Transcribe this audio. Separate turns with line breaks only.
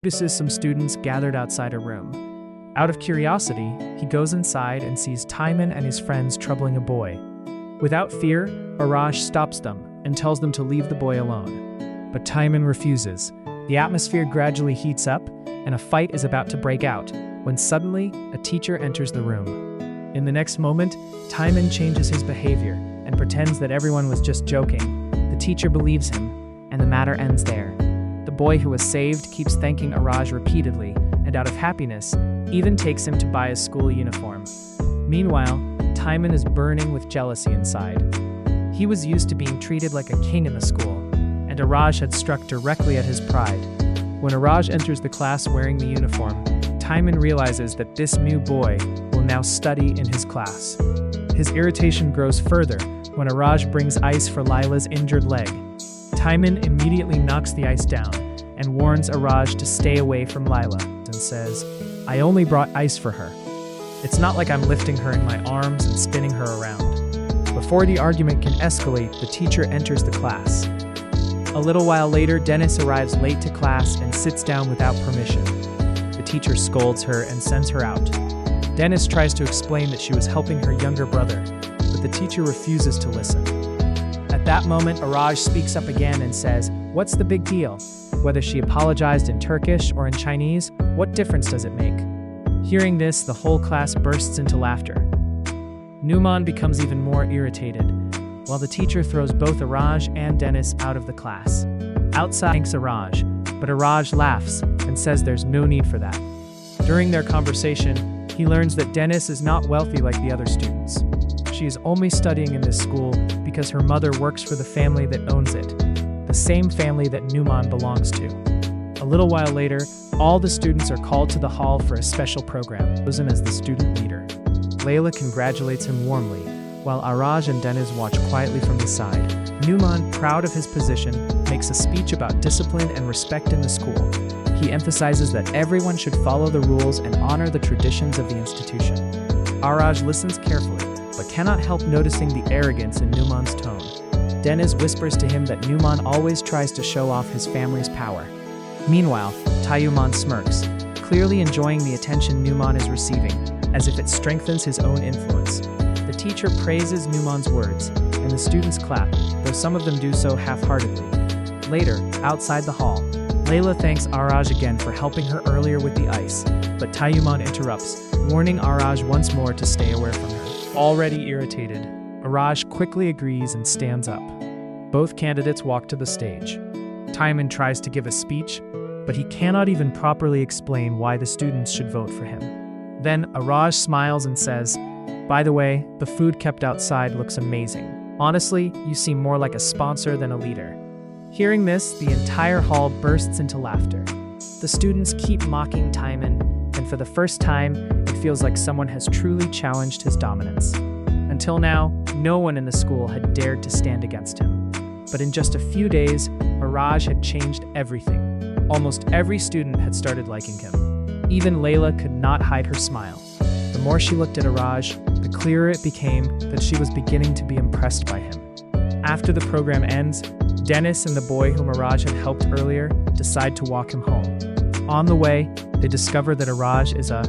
Notices some students gathered outside a room. Out of curiosity, he goes inside and sees Tyuman and his friends troubling a boy. Without fear, Araj stops them and tells them to leave the boy alone. But Tyuman refuses. The atmosphere gradually heats up, and a fight is about to break out, when suddenly, a teacher enters the room. In the next moment, Tyuman changes his behavior and pretends that everyone was just joking. The teacher believes him, and the matter ends there. The boy who was saved keeps thanking Araj repeatedly, and out of happiness, even takes him to buy a school uniform. Meanwhile, Tyuman is burning with jealousy inside. He was used to being treated like a king in the school, and Araj had struck directly at his pride. When Araj enters the class wearing the uniform, Tyuman realizes that this new boy will now study in his class. His irritation grows further when Araj brings ice for Laila's injured leg. Tyuman immediately knocks the ice down and warns Araj to stay away from Laila and says, "I only brought ice for her. It's not like I'm lifting her in my arms and spinning her around." Before the argument can escalate, the teacher enters the class. A little while later, Deniz arrives late to class and sits down without permission. The teacher scolds her and sends her out. Deniz tries to explain that she was helping her younger brother, but the teacher refuses to listen. At that moment, Araj speaks up again and says, "What's the big deal? Whether she apologized in Turkish or in Chinese, what difference does it make?" Hearing this, the whole class bursts into laughter. Numan becomes even more irritated, while the teacher throws both Araj and Deniz out of the class. Outside, thanks Araj, but Araj laughs and says there's no need for that. During their conversation, he learns that Deniz is not wealthy like the other students. She is only studying in this school because her mother works for the family that owns it, the same family that Numan belongs to. A little while later, all the students are called to the hall for a special program, chosen as the student leader. Laila congratulates him warmly, while Araj and Deniz watch quietly from the side. Numan, proud of his position, makes a speech about discipline and respect in the school. He emphasizes that everyone should follow the rules and honor the traditions of the institution. Araj listens carefully, but cannot help noticing the arrogance in Numan's tone. Deniz whispers to him that Numan always tries to show off his family's power. Meanwhile, Tyuman smirks, clearly enjoying the attention Numan is receiving, as if it strengthens his own influence. The teacher praises Numan's words, and the students clap, though some of them do so half-heartedly. Later, outside the hall, Laila thanks Araj again for helping her earlier with the ice, but Tyuman interrupts, warning Araj once more to stay away from her. Already irritated, Araj quickly agrees and stands up. Both candidates walk to the stage. Tyuman tries to give a speech, but he cannot even properly explain why the students should vote for him. Then Araj smiles and says, "By the way, the food kept outside looks amazing. Honestly, you seem more like a sponsor than a leader." Hearing this, the entire hall bursts into laughter. The students keep mocking Tyuman, and for the first time, it feels like someone has truly challenged his dominance. Until now, no one in the school had dared to stand against him. But in just a few days, Araj had changed everything. Almost every student had started liking him. Even Laila could not hide her smile. The more she looked at Araj, the clearer it became that she was beginning to be impressed by him. After the program ends, Deniz and the boy whom Araj had helped earlier decide to walk him home. On the way, they discover that Araj is a